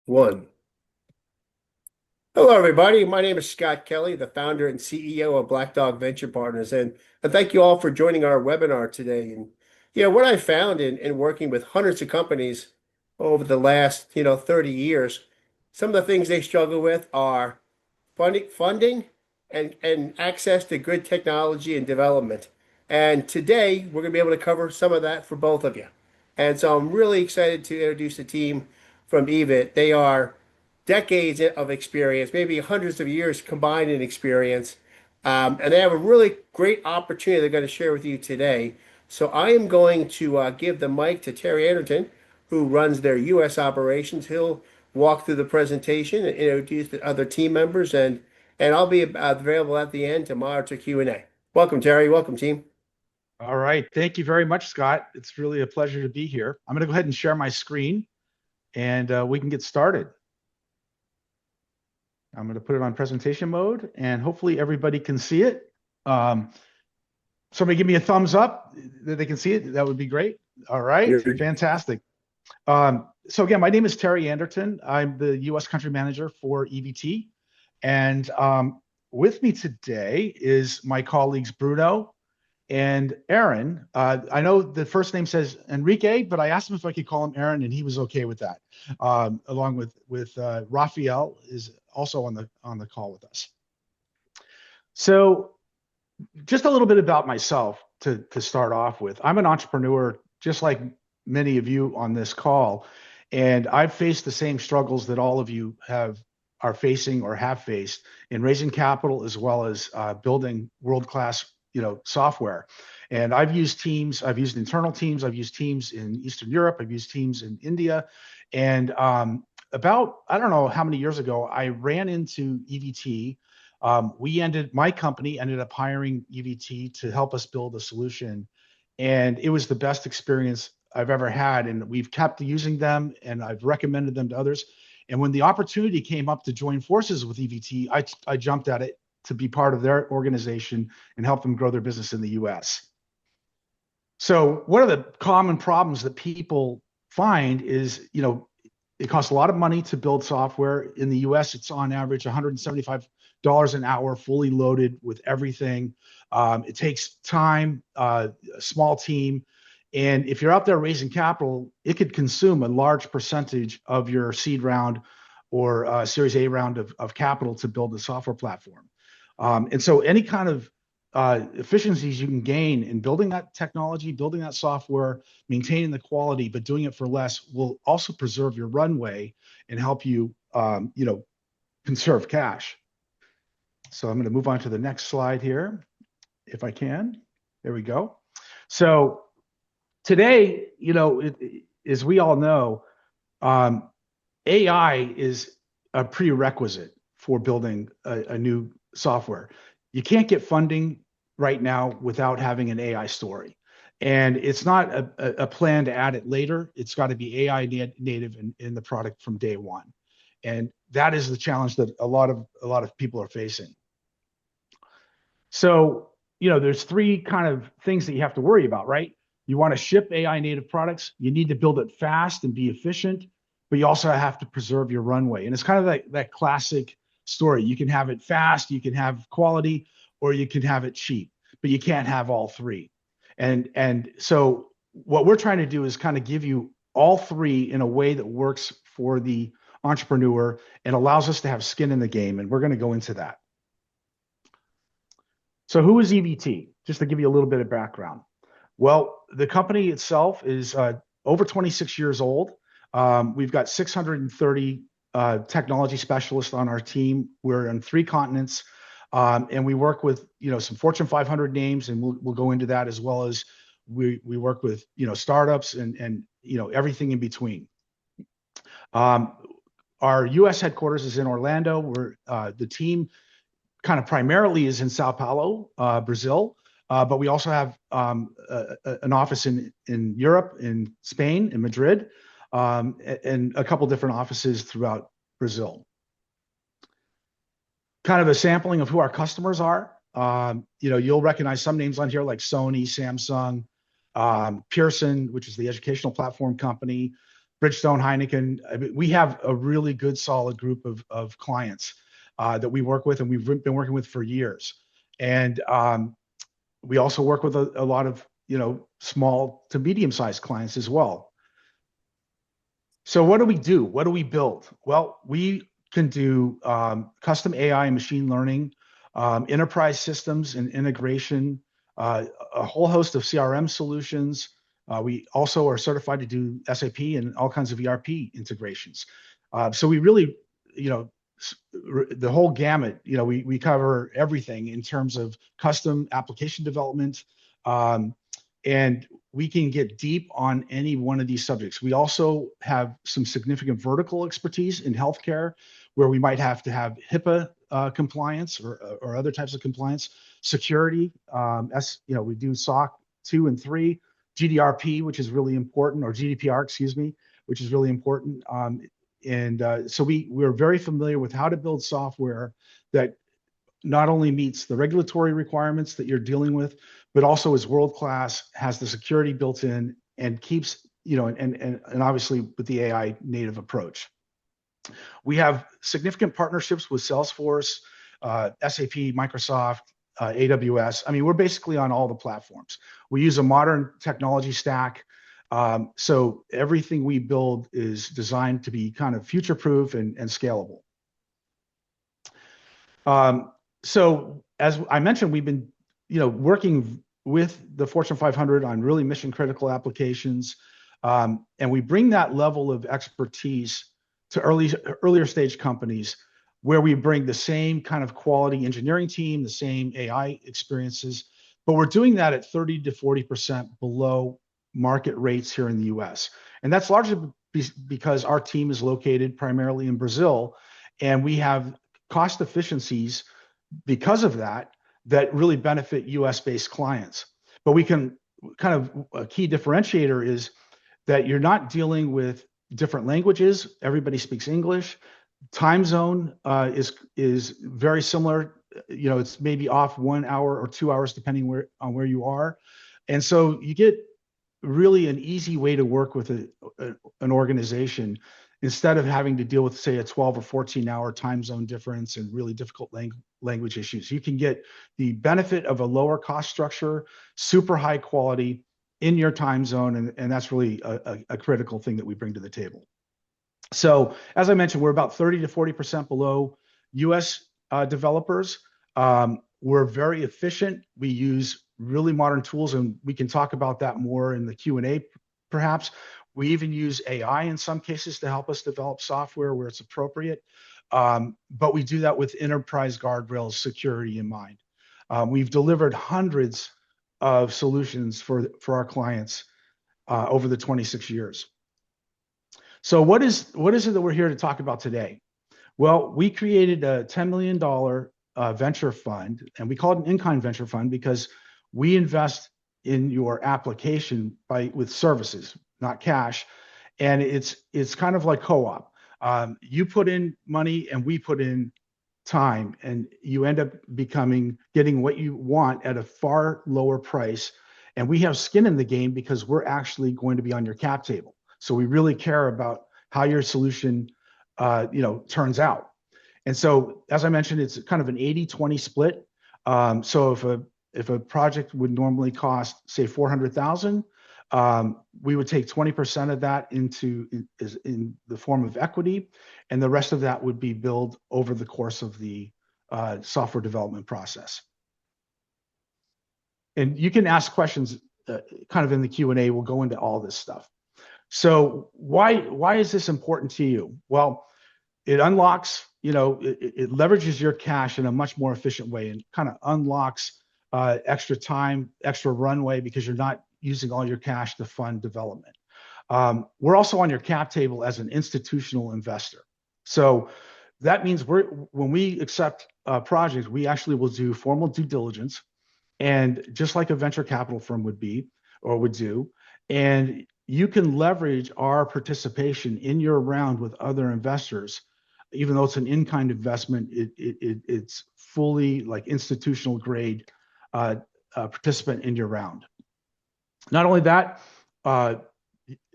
One. Hello, everybody. My name is Scott Kelly, the founder and CEO of Black Dog Venture Partners, and thank you all for joining our webinar today. And what I found in working with hundreds of companies over the last 30 years, some of the things they struggle with are funding and access to good technology and development. And today we're going to be able to cover some of that for both of you. And so I'm really excited to introduce the team from EVTit. They are decades of experience, maybe hundreds of years combined in experience. And they have a really great opportunity they're going to share with you today. So I am going to give the mic to Terry Anderton, who runs their U.S. operations. He'll walk through the presentation and introduce the other team members, and I'll be available at the end to monitor Q&A. Welcome, Terry. Welcome, team. All right. Thank you very much, Scott. It's really a pleasure to be here. I'm going to go ahead and share my screen and we can get started. I'm going to put it on presentation mode and hopefully everybody can see it. Somebody give me a thumbs up that they can see it. That would be great. All right. You're- Fantastic. So again, my name is Terry Anderton. I'm the U.S. country manager for EVT. And with me today is my colleagues, Bruno and Aaron. I know the first name says Enrique, but I asked him if I could call him Aaron, and he was okay with that. Along with Raphael is also on the call with us. So just a little bit about myself to start off with. I'm an entrepreneur, just like many of you on this call, and I've faced the same struggles that all of you are facing or have faced in raising capital as well as building world-class software. And I've used teams, I've used internal teams, I've used teams in Eastern Europe, I've used teams in India. And about, I don't know how many years ago, I ran into EVT. My company ended up hiring EVT to help us build a solution. And it was the best experience I've ever had. And we've kept using them and I've recommended them to others. And when the opportunity came up to join forces with EVT, I jumped at it to be part of their organization and help them grow their business in the US. So one of the common problems that people find is, it costs a lot of money to build software. In the US, it's on average $175 an hour, fully loaded with everything. It takes time, a small team. And if you're out there raising capital, it could consume a large percentage of your seed round or Series A round of capital to build a software platform. And so any kind of efficiencies you can gain in building that technology, building that software, maintaining the quality, but doing it for less will also preserve your runway and help you, conserve cash. So I'm going to move on to the next slide here, if I can. There we go. So today, as we all know, AI is a prerequisite for building a new software. You can't get funding right now without having an AI story. And it's not a plan to add it later. It's got to be AI native in the product from day one. And that is the challenge that a lot of people are facing. So, there's three kind of things that you have to worry about, right? You want to ship AI native products. You need to build it fast and be efficient, but you also have to preserve your runway. And it's kind of like that classic story. You can have it fast, you can have quality, or you can have it cheap, but you can't have all three. And so what we're trying to do is kind of give you all three in a way that works for the entrepreneur and allows us to have skin in the game. And we're going to go into that. So who is EVT? Just to give you a little bit of background. Well, the company itself is over 26 years old. We've got 630 technology specialists on our team. We're on 3 continents, and we work with some Fortune 500 names, and we'll go into that, as well as we work with startups and everything in between. Our U.S. headquarters is in Orlando. We're the team kind of primarily is in Sao Paulo, Brazil. But we also have an office in Europe, in Spain, in Madrid, and a couple different offices throughout Brazil. Kind of a sampling of who our customers are. You'll recognize some names on here like Sony, Samsung, Pearson, which is the educational platform company, Bridgestone, Heineken. I mean, we have a really good, solid group of clients that we work with, and we've been working with for years. And we also work with a lot of small to medium sized clients as well. So what do we do? What do we build? Well, we can do custom AI and machine learning, enterprise systems and integration, a whole host of CRM solutions. We also are certified to do SAP and all kinds of ERP integrations. So we really, the whole gamut, we cover everything in terms of custom application development. And we can get deep on any one of these subjects. We also have some significant vertical expertise in healthcare, where we might have to have HIPAA compliance or other types of compliance, security. We do SOC 2 and 3, GDRP, which is really important, or GDPR, excuse me, which is really important. So we're very familiar with how to build software that not only meets the regulatory requirements that you're dealing with, but also is world-class, has the security built in, and keeps, and obviously with the AI native approach. We have significant partnerships with Salesforce, SAP, Microsoft, AWS. I mean, we're basically on all the platforms. We use a modern technology stack. So everything we build is designed to be kind of future-proof and scalable. So as I mentioned, we've been, working with the Fortune 500 on really mission critical applications. And we bring that level of expertise to earlier stage companies, where we bring the same kind of quality engineering team, the same AI experiences, but we're doing that at 30 to 40% below market rates here in the US. And that's largely because our team is located primarily in Brazil, and we have cost efficiencies because of that really benefit US based clients. But we can kind of, a key differentiator is that you're not dealing with different languages. Everybody speaks English. Time zone is very similar. It's maybe off 1 hour or 2 hours depending on where you are. And so you get really an easy way to work with an organization, instead of having to deal with, say, a 12 or 14-hour time zone difference and really difficult language issues. You can get the benefit of a lower cost structure, super high quality in your time zone, and that's really a critical thing that we bring to the table. So as I mentioned, we're about 30 to 40% below US developers. We're very efficient. We use really modern tools, and we can talk about that more in the Q&A perhaps. We even use AI in some cases to help us develop software where it's appropriate. But we do that with enterprise guardrails, security in mind. We've delivered hundreds of solutions for our clients over the 26 years. So what is it that we're here to talk about today? Well, we created a $10 million venture fund, and we call it an in-kind venture fund because we invest in your application with services, not cash. And it's kind of like co-op. You put in money and we put in time, and you end up getting what you want at a far lower price. And we have skin in the game because we're actually going to be on your cap table. So we really care about how your solution turns out. And so, as I mentioned, it's kind of an 80-20 split. So if a project would normally cost, say, $400,000, we would take 20% of that in the form of equity, and the rest of that would be billed over the course of the software development process. And you can ask questions kind of in the Q&A. We'll go into all this stuff. So why is this important to you? Well, it unlocks, it leverages your cash in a much more efficient way, and kind of unlocks extra time, extra runway, because you're not using all your cash to fund development. We're also on your cap table as an institutional investor. So that means when we accept projects, we actually will do formal due diligence, and just like a venture capital firm would do, and you can leverage our participation in your round with other investors. Even though it's an in-kind investment, it's fully like institutional grade participant in your round. Not only that,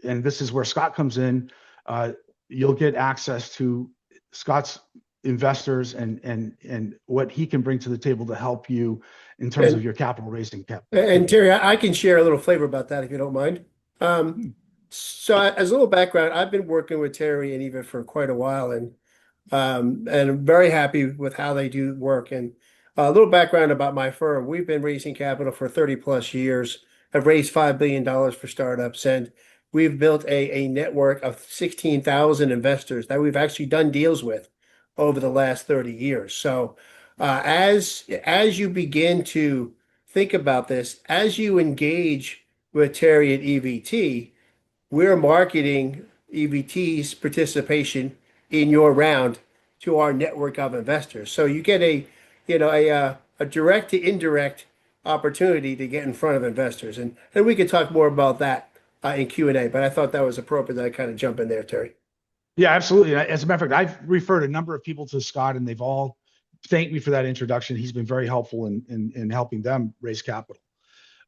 and this is where Scott comes in, uh, you'll get access to Scott's investors and what he can bring to the table to help you in terms of And your capital raising and activity. Terry, I can share a little flavor about that if you don't mind. Um, so as a little background, I've been working with Terry and Eva for quite a while, and I'm very happy with how they do work. And a little background about my firm: we've been raising capital for 30 plus years. I've raised $5 billion for startups, and we've built a network of 16,000 investors that we've actually done deals with over the last 30 years. So as you begin to think about this, as you engage with Terry at EVT, we're marketing EVT's participation in your round to our network of investors. So you get a direct to indirect opportunity to get in front of investors, and we could talk more about that in Q&A. But I thought that was appropriate that I kind of jump in there, Terry. Yeah, absolutely. As a matter of fact, I've referred a number of people to Scott, and they've all thanked me for that introduction. He's been very helpful in helping them raise capital.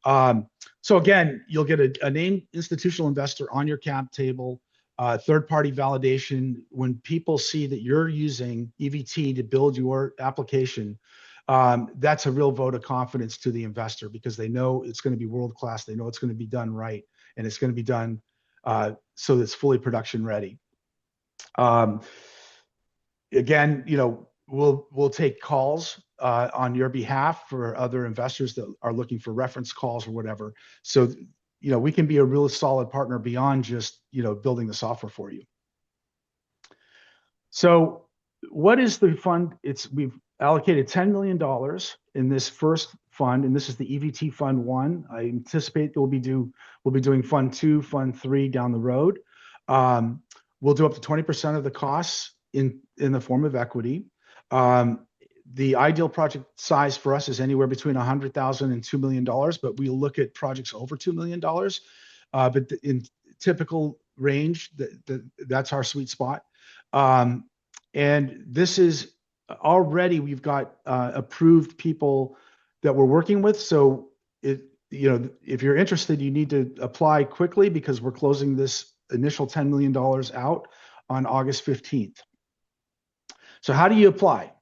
Um, so again, you'll get a named institutional investor on your cap table, third-party validation. When people see that you're using EVT to build your application, that's a real vote of confidence to the investor because they know it's going to be world-class. They know it's going to be done right, and it's going to be done so that it's fully production ready. Um, Again, we'll take calls on your behalf for other investors that are looking for reference calls or whatever. So, we can be a real solid partner beyond just, building the software for you. So what is the fund? We've allocated $10 million in this first fund, and this is the EVT Fund 1. I anticipate that we'll be doing Fund 2, Fund 3 down the road. We'll do up to 20% of the costs in the form of equity. The ideal project size for us is anywhere between $100,000 and $2 million, but we'll look at projects over $2 million. But in typical range, that's our sweet spot. Um, and this is already we've got approved people that we're working with. So if you're interested, you need to apply quickly because we're closing this initial $10 million out on August 15th. So how do you apply?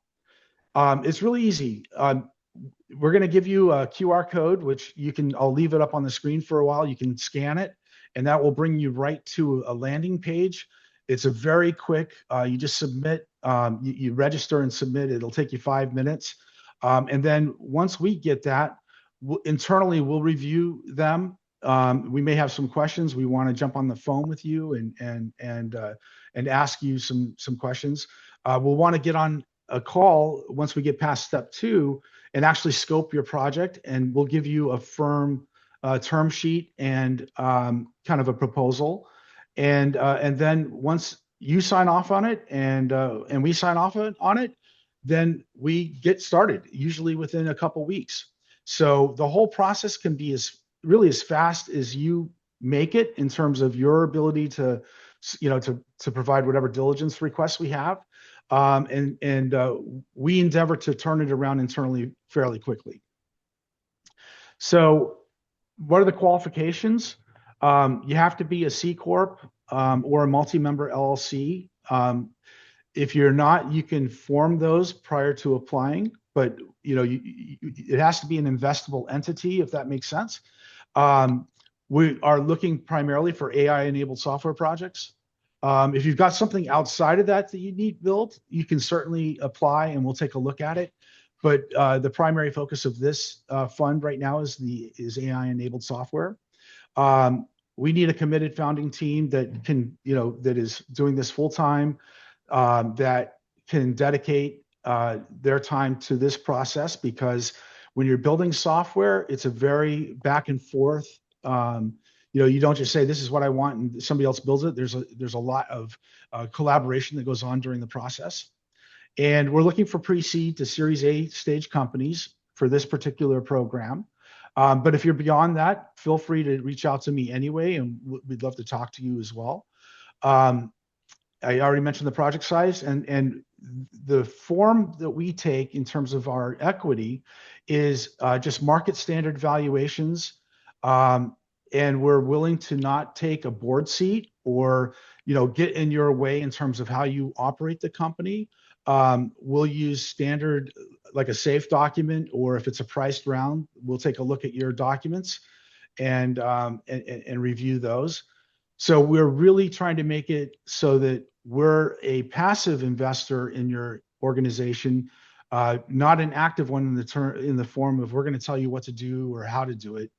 It's really easy. We're going to give you a QR code, which I'll leave it up on the screen for a while. You can scan it, and that will bring you right to a landing page. It's a very quick, you just submit, you register and submit. It'll take you 5 minutes. And then once we get that, internally, we'll review them. We may have some questions. We want to jump on the phone with you and ask you some questions. We'll want to get on a call once we get past step 2 and actually scope your project, and we'll give you a firm term sheet and kind of a proposal. And then once you sign off on it and we sign off on it, then we get started, usually within a couple weeks. So the whole process can be as fast as you make it in terms of your ability to provide whatever diligence requests we have. And we endeavor to turn it around internally fairly quickly. So what are the qualifications? You have to be a C Corp or a multi-member LLC. If you're not, you can form those prior to applying, but it has to be an investable entity, if that makes sense. We are looking primarily for AI-enabled software projects. If you've got something outside of that you need built, you can certainly apply and we'll take a look at it. But the primary focus of this fund right now is AI-enabled software. We need a committed founding team that is doing this full time, that can dedicate their time to this process, because when you're building software, it's a very back and forth. You don't just say, this is what I want, and somebody else builds it. There's a lot of collaboration that goes on during the process. And we're looking for pre-seed to Series A stage companies for this particular program. But if you're beyond that, feel free to reach out to me anyway, and we'd love to talk to you as well. I already mentioned the project size, and the form that we take in terms of our equity is just market standard valuations. and we're willing to not take a board seat or get in your way in terms of how you operate the company. We'll use standard like a safe document, or if it's a priced round, we'll take a look at your documents and review those. So we're really trying to make it so that we're a passive investor in your organization, not an active one in the form of we're going to tell you what to do or how to do it.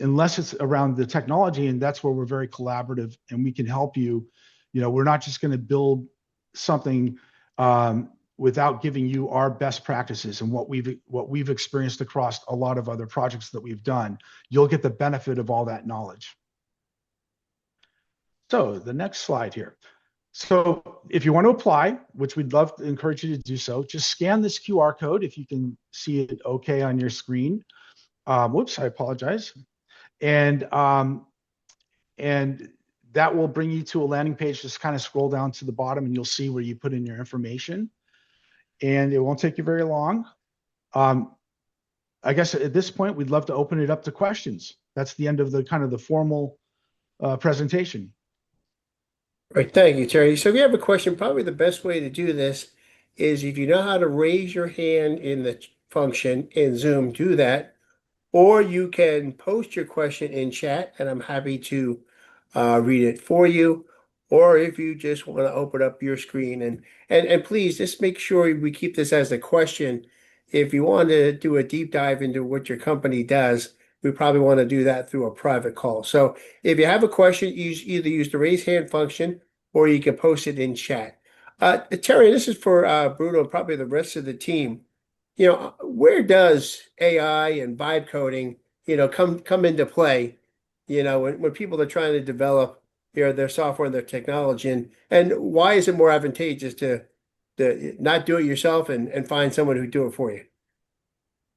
Unless it's around the technology, and that's where we're very collaborative and we can help you. We're not just going to build something without giving you our best practices and what we've experienced across a lot of other projects that we've done. You'll get the benefit of all that knowledge. So the next slide here. So if you want to apply, which we'd love to encourage you to do so, just scan this QR code if you can see it okay on your screen. Whoops, I apologize. And that will bring you to a landing page. Just kind of scroll down to the bottom and you'll see where you put in your information. And it won't take you very long. I guess at this point, we'd love to open it up to questions. That's the end of the kind of the formal presentation. Right, thank you, Terry. So if you have a question, probably the best way to do this is if you know how to raise your hand in the function in Zoom, do that. Or you can post your question in chat, and I'm happy to read it for you. Or if you just want to open up your screen and please just make sure we keep this as a question. If you want to do a deep dive into what your company does, we probably want to do that through a private call. So if you have a question, either use the raise hand function or you can post it in chat. Terry, this is for Bruno and probably the rest of the team. Where does AI and vibe coding, come into play, when people are trying to develop, their software and their technology, and why is it more advantageous to not do it yourself and find someone who do it for you?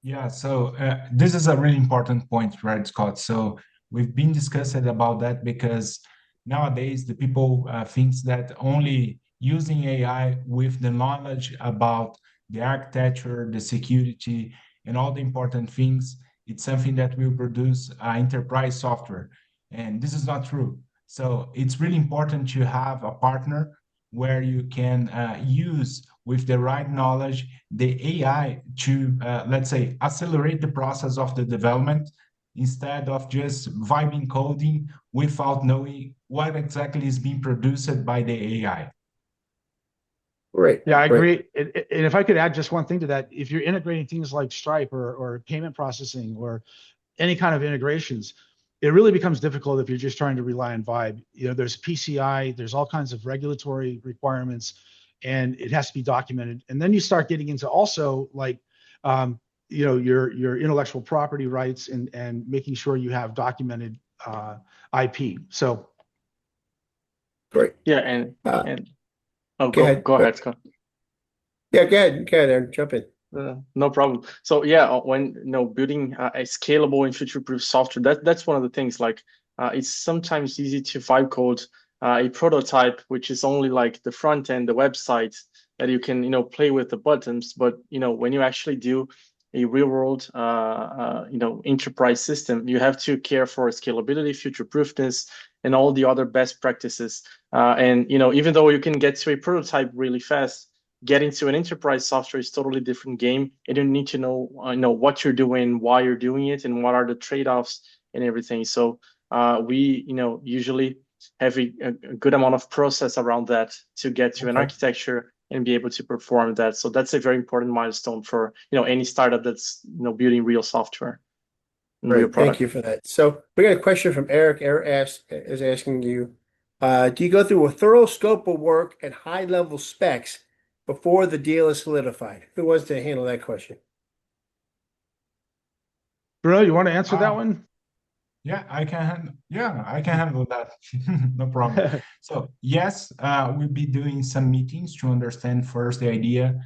Yeah, so this is a really important point, right, Scott? So we've been discussing about that because nowadays the people thinks that only using AI with the knowledge about the architecture, the security, and all the important things, it's something that will produce enterprise software. And this is not true. So it's really important to have a partner where you can use with the right knowledge the AI to, let's say, accelerate the process of the development instead of just vibing coding without knowing what exactly is being produced by the AI. Right. Yeah, I Right. agree. And if I could add just one thing to that, if you're integrating things like Stripe or payment processing or any kind of integrations, it really becomes difficult if you're just trying to rely on Vibe. There's PCI, there's all kinds of regulatory requirements, and it has to be documented. And then you start getting into also like, your intellectual property rights and making sure you have documented IP. So Great. Yeah, Uh, and oh, Go ahead. go ahead, Scott. Yeah, go ahead. Go ahead, Aaron. Jump in. No problem. So yeah, when building a scalable and future-proof software, that's one of the things. Like, it's sometimes easy to vibe code a prototype, which is only like the front end, the website that you can play with the buttons. But when you actually do a real-world enterprise system, you have to care for scalability, future-proofness, and all the other best practices. And even though you can get to a prototype really fast, getting to an enterprise software is totally different game, and you need to know what you're doing, why you're doing it, and what are the trade-offs and everything. So we usually have a good amount of process around that to get to an architecture and be able to perform that. So that's a very important milestone for any startup that's building real software and real Great. product. Thank you for that. So we got a question from Eric. Eric is asking you, do you go through a thorough scope of work and high level specs before the deal is solidified? Who wants to handle that question? Bruno, you want to answer that one? Yeah, I can handle that. No problem. So yes, we'll be doing some meetings to understand first the idea,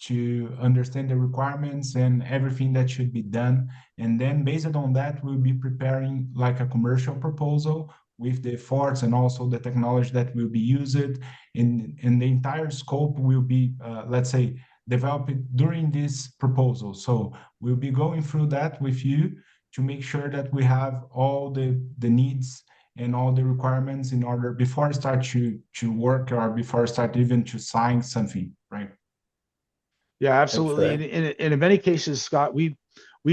to understand the requirements and everything that should be done. And then based on that, we'll be preparing like a commercial proposal with the efforts and also the technology that will be used. And the entire scope will be, let's say, developed during this proposal. So we'll be going through that with you to make sure that we have all the needs and all the requirements in order before I start to work or before I start even to sign something, right? Yeah, That's absolutely. right. And in many cases, Scott, we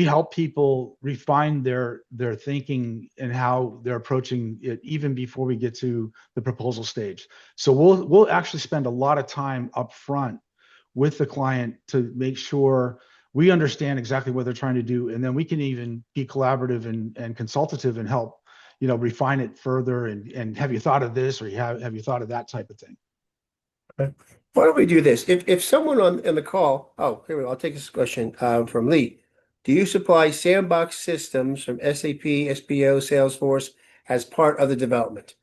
help people refine their thinking and how they're approaching it even before we get to the proposal stage. So we'll actually spend a lot of time up front with the client to make sure we understand exactly what they're trying to do, and then we can even be collaborative and consultative and help, refine it further. And have you thought of this, or have you thought of that type of thing? Okay. Why don't we do this? If someone on the call, oh, here we go. I'll take this question from Lee. Do you supply sandbox systems from SAP, SPO, Salesforce as part of the development?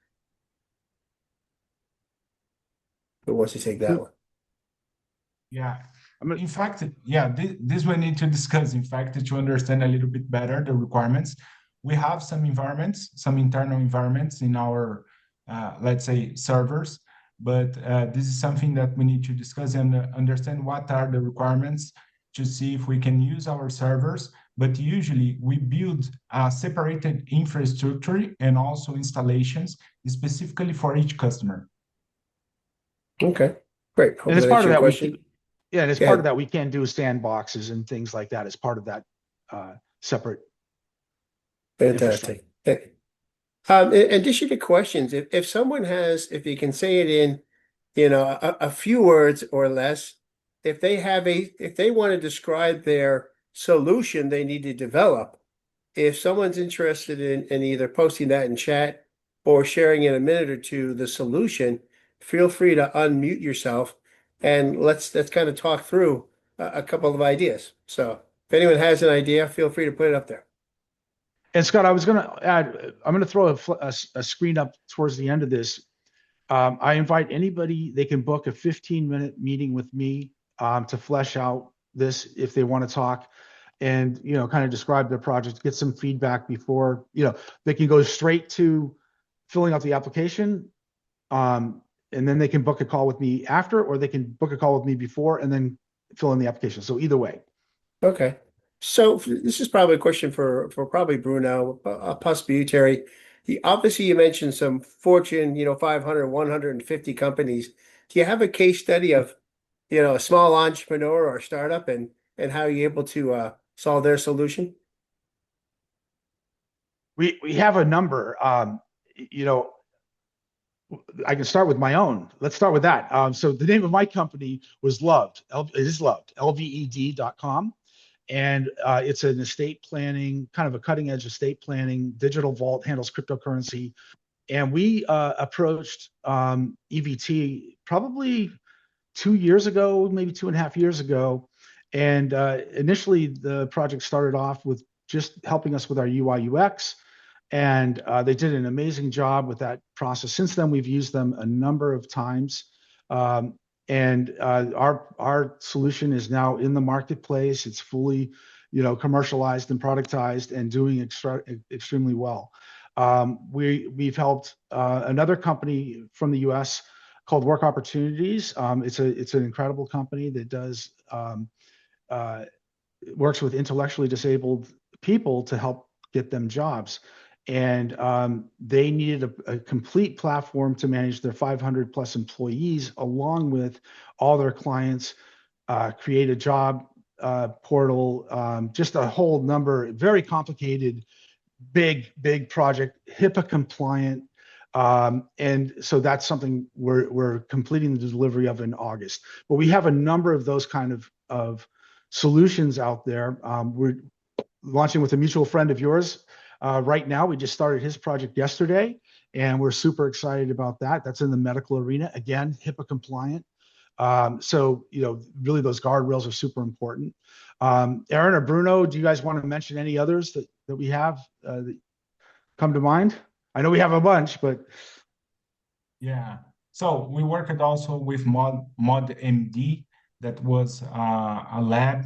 Who wants to take that Who? one? Yeah. I'm gonna, In fact, yeah, this we need to discuss. In fact, to understand a little bit better the requirements, we have some environments, some internal environments in our, let's say, servers. But this is something that we need to discuss and understand what are the requirements to see if we can use our servers. But usually we build a separated infrastructure and also installations specifically for each customer. Okay, great. Hope and as that part answers of your that, question. yeah, and as part of Good, that, we can do sandboxes and things like that as part of that separate infrastructure. fantastic. In addition to questions, if someone has, if you can say it in, a few words or less, if they want to describe their solution they need to develop, if someone's interested in either posting that in chat or sharing in a minute or two the solution, feel free to unmute yourself and let's kind of talk through a couple of ideas. So if anyone has an idea, feel free to put it up there. And Scott, I was going to add, I'm going to throw a screen up towards the end of this. I invite anybody, they can book a 15-minute meeting with me to flesh out this if they want to talk and, kind of describe their project, get some feedback before, they can go straight to filling out the application. And then they can book a call with me after, or they can book a call with me before and then fill in the application. So either way. Okay. So this is probably a question for probably Bruno, possibly you, Terry. Obviously, you mentioned some Fortune, 500, 150 companies. Do you have a case study of, a small entrepreneur or startup and how you're able to solve their solution? We have a number. I can start with my own. Let's start with that. So the name of my company was Loved. It is Loved, lved.com. And it's an estate planning, kind of a cutting edge estate planning, digital vault, handles cryptocurrency. And we approached EVT probably 2 years ago, maybe 2.5 years ago. And initially, the project started off with just helping us with our UI UX. And they did an amazing job with that process. Since then, we've used them a number of times. And our solution is now in the marketplace. It's fully, commercialized and productized and doing extremely well. We've helped another company from the U.S. called Work Opportunities. It's an incredible company that does works with intellectually disabled people to help get them jobs. And they needed a complete platform to manage their 500 plus employees, along with all their clients, create a job portal, just a whole number, very complicated, big project, HIPAA compliant. And so that's something we're completing the delivery of in August. But we have a number of those kind of solutions out there. We're launching with a mutual friend of yours right now. We just started his project yesterday, and we're super excited about that. That's in the medical arena. Again, HIPAA compliant. So, really those guardrails are super important. Aaron or Bruno, do you guys want to mention any others that we have that come to mind? I know we have a bunch, but Yeah. So we worked also with ModMD, that was a lab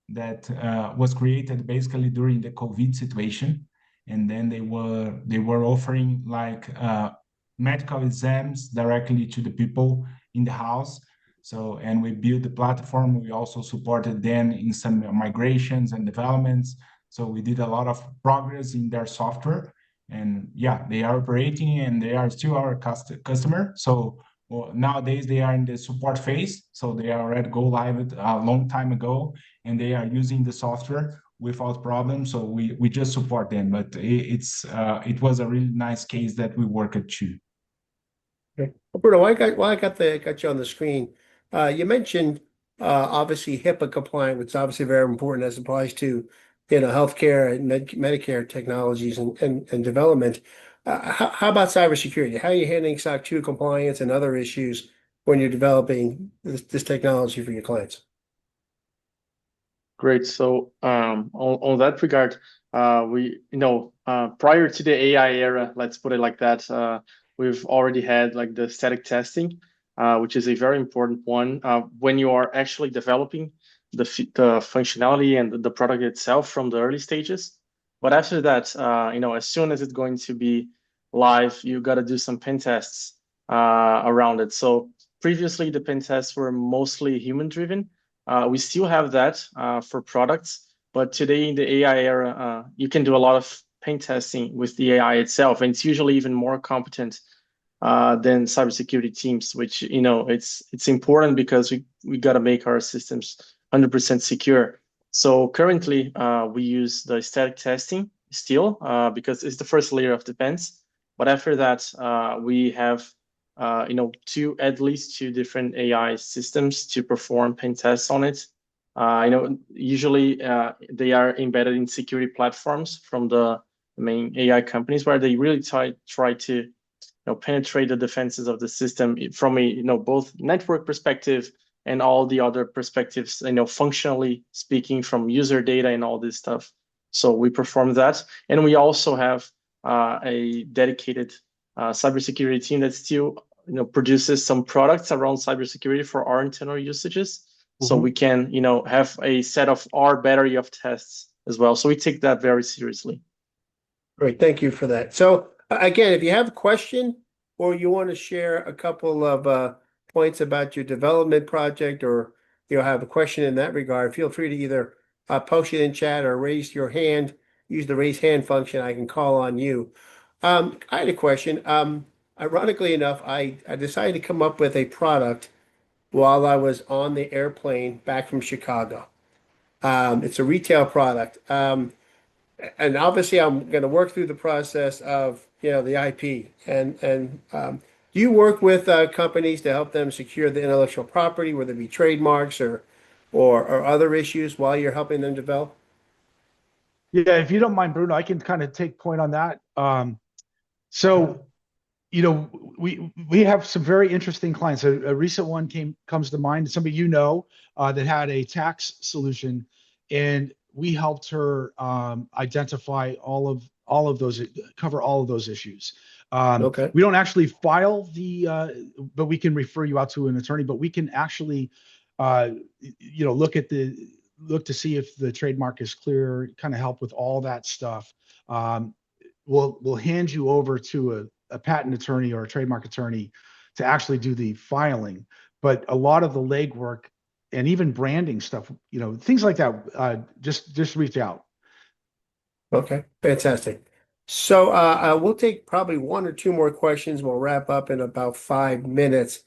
that was created basically during the COVID situation, and then they were offering like medical exams directly to the people in the house. So, and we built the platform. We also supported them in some migrations and developments. So we did a lot of progress in their software, and yeah, they are operating and they are still our customer. So well, nowadays they are in the support phase, so they already go live a long time ago, and they are using the software without problem. So we just support them, but it was a really nice case that we worked too. Okay. Well, Bruno, got you on the screen. You mentioned obviously HIPAA compliant, which is obviously very important as applies to healthcare and Medicare technologies and development. How about cybersecurity? How are you handling SOC 2 compliance and other issues when you're developing this technology for your clients? Great. So on that regard, we prior to the AI era, let's put it like that, we've already had like the static testing, which is a very important one when you are actually developing the functionality and the product itself from the early stages. But after that, as soon as it's going to be live, you got to do some pen tests around it. So previously, the pen tests were mostly human driven. We still have that for products, but today in the AI era, you can do a lot of pen testing with the AI itself, and it's usually even more competent than cybersecurity teams. Which it's important because we got to make our systems 100% secure. So currently, we use the static testing still because it's the first layer of defense. But after that, we have at least two different AI systems to perform pen tests on it. Usually they are embedded in security platforms from the main AI companies where they really try to penetrate the defenses of the system from a both network perspective and all the other perspectives, functionally speaking, from user data and all this stuff. So we perform that, and we also have a dedicated cybersecurity team that still produces some products around cybersecurity for our internal usages. So we can have a set of our battery of tests as well. So we take that very seriously. Great, thank you for that. So again, if you have a question or you want to share a couple of points about your development project, or have a question in that regard, feel free to either post it in chat or raise your hand. Use the raise hand function. I can call on you. I had a question. Ironically enough, I decided to come up with a product while I was on the airplane back from Chicago. It's a retail product. And obviously I'm going to work through the process of, the IP. And do you work with companies to help them secure the intellectual property, whether it be trademarks or other issues while you're helping them develop? Yeah, if you don't mind, Bruno, I can kind of take point on that. So we have some very interesting clients. A recent one comes to mind. Somebody that had a tax solution, and we helped her identify cover all of those issues. Okay. We don't actually file but we can refer you out to an attorney. But we can actually, look to see if the trademark is clear, kind of help with all that stuff. We'll hand you over to a patent attorney or a trademark attorney to actually do the filing. But a lot of the legwork and even branding stuff, things like that, just reach out. Okay, fantastic. So we'll take probably one or two more questions. We'll wrap up in about 5 minutes.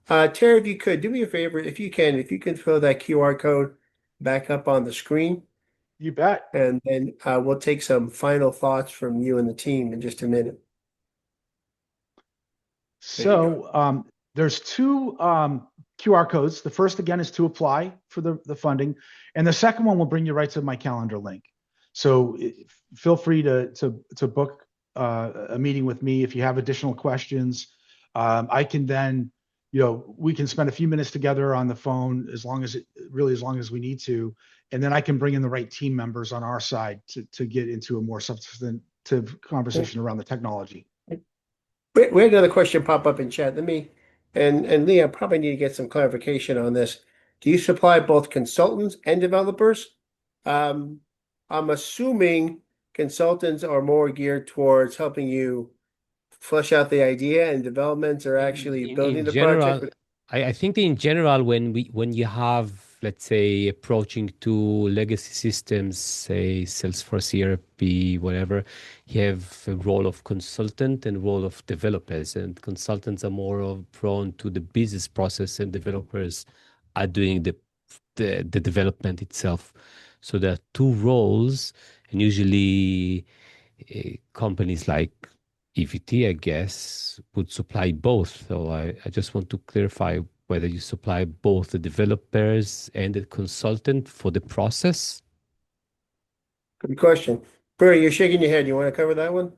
Terry, if you could do me a favor, if you can throw that QR code back up on the screen. You bet. And then we'll take some final thoughts from you and the team in just a minute. So there's two QR codes. The first, again, is to apply for the funding. And the second one will bring you right to my calendar link. So feel free to book a meeting with me if you have additional questions. I can then, we can spend a few minutes together on the phone as long as we need to. And then I can bring in the right team members on our side to get into a more substantive conversation around the technology. We had another question pop up in chat. And Lee, I probably need to get some clarification on this. Do you supply both consultants and developers? I'm assuming consultants are more geared towards helping you flesh out the idea, and developments are actually building the project. I think in general, when you have let's say, approaching to legacy systems, say Salesforce, ERP, whatever, you have a role of consultant and role of developers. And consultants are more prone to the business process, and developers are doing the development itself. So there are two roles, and usually companies like EVT, I guess, would supply both. So I just want to clarify whether you supply both the developers and the consultant for the process. Good question. Bruno, you're shaking your head. You want to cover that one?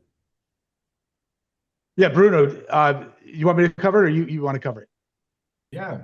Yeah, Bruno, you want me to cover it, or you want to cover it? Yeah,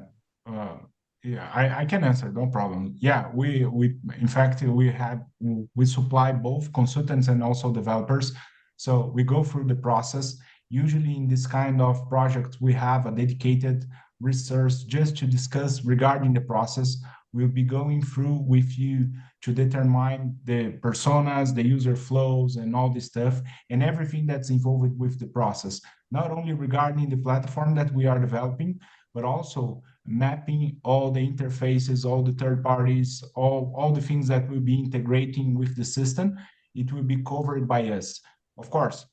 I can answer, no problem. Yeah, we in fact we supply both consultants and also developers. So we go through the process. Usually in this kind of project, we have a dedicated resource just to discuss regarding the process. We'll be going through with you to determine the personas, the user flows, and all this stuff, and everything that's involved with the process. Not only regarding the platform that we are developing, but also mapping all the interfaces, all the third parties, all the things that will be integrating with the system. It will be covered by us. Of course,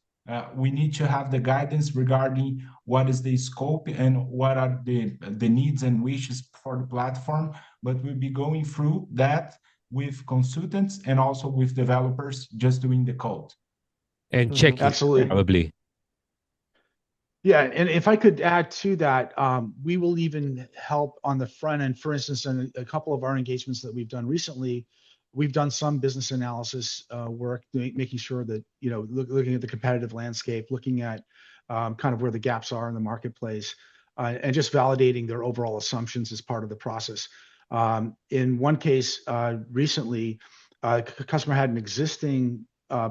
we need to have the guidance regarding what is the scope and what are the needs and wishes for the platform, but we'll be going through that with consultants and also with developers just doing the code. And check it, Absolutely. probably. Yeah, and if I could add to that, we will even help on the front end. For instance, in a couple of our engagements that we've done recently, we've done some business analysis work, making sure that, looking at the competitive landscape, looking at kind of where the gaps are in the marketplace, and just validating their overall assumptions as part of the process. In one case recently, a customer had an existing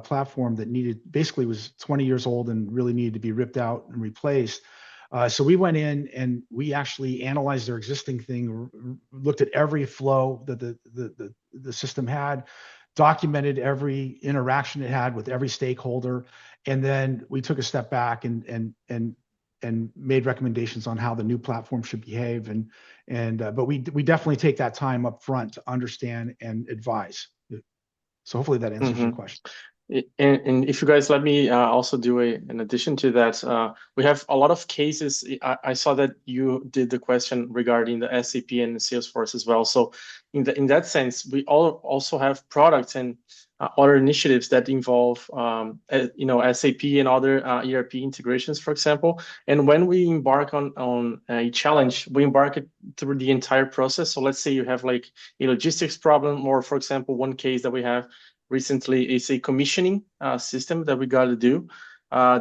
platform that basically was 20 years old and really needed to be ripped out and replaced. So we went in and we actually analyzed their existing thing, looked at every flow that the system had, documented every interaction it had with every stakeholder, and then we took a step back and made recommendations on how the new platform should behave. But we definitely take that time up front to understand and advise. So hopefully that answers your question. And if you guys let me also do in addition to that, we have a lot of cases. I saw that you did the question regarding the SAP and Salesforce as well. So in that sense, we also have products and other initiatives that involve SAP and other ERP integrations, for example. And when we embark on a challenge, we embark it through the entire process. So let's say you have like a logistics problem, or for example, one case that we have recently is a commissioning system that we got to do.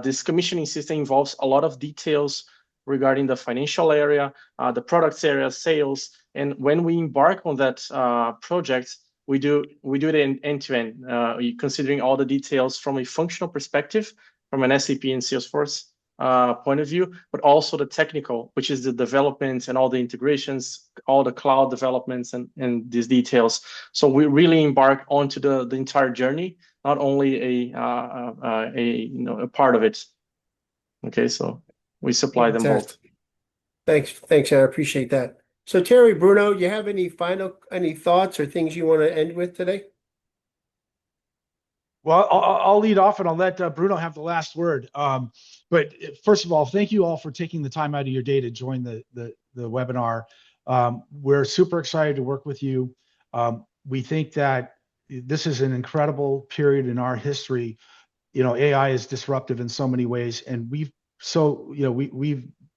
This commissioning system involves a lot of details regarding the financial area, the products area, sales. And when we embark on that project, we do it end to end, considering all the details from a functional perspective, from an SAP and Salesforce point of view, but also the technical, which is the development and all the integrations, all the cloud developments and these details. So we really embark onto the entire journey, not only a part of it. Okay, so we supply them both. Thanks, I appreciate that. So Terry, Bruno, you have any thoughts or things you want to end with today? Well, I'll lead off and I'll let Bruno have the last word. But first of all, thank you all for taking the time out of your day to join the webinar. We're super excited to work with you. We think that this is an incredible period in our history. AI is disruptive in so many ways, and we've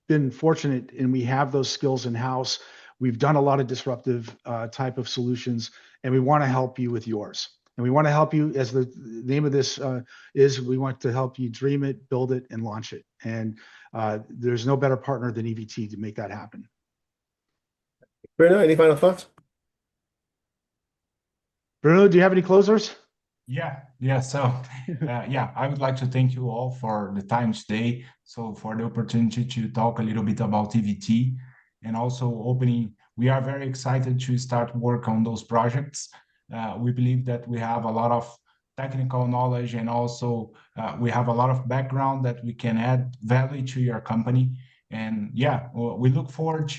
been fortunate and we have those skills in-house. We've done a lot of disruptive type of solutions, and we want to help you with yours. And we want to help you, as the name of this is, we want to help you dream it, build it, and launch it. And there's no better partner than EVT to make that happen. Bruno, any final thoughts? Bruno, do you have any closers? Yeah. So, I would like to thank you all for the time today. So for the opportunity to talk a little bit about EVT and also opening. We are very excited to start work on those projects. We believe that we have a lot of technical knowledge and also we have a lot of background that we can add value to your company. And we look forward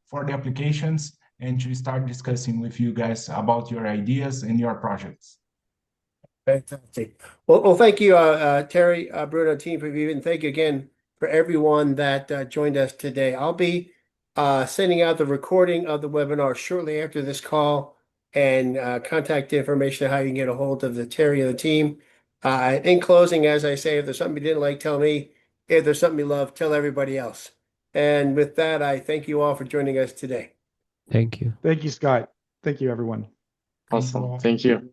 for the applications and to start discussing with you guys about your ideas and your projects. Fantastic. Well, thank you, Terry, Bruno, team for you, and thank you again for everyone that joined us today. I'll be sending out the recording of the webinar shortly after this call and contact information on how you can get a hold of the Terry and the team. In closing, as I say, if there's something you didn't like, tell me. If there's something you love, tell everybody else. And with that, I thank you all for joining us today. Thank you. Thank you, Scott. Thank you, everyone. Awesome. Thank you.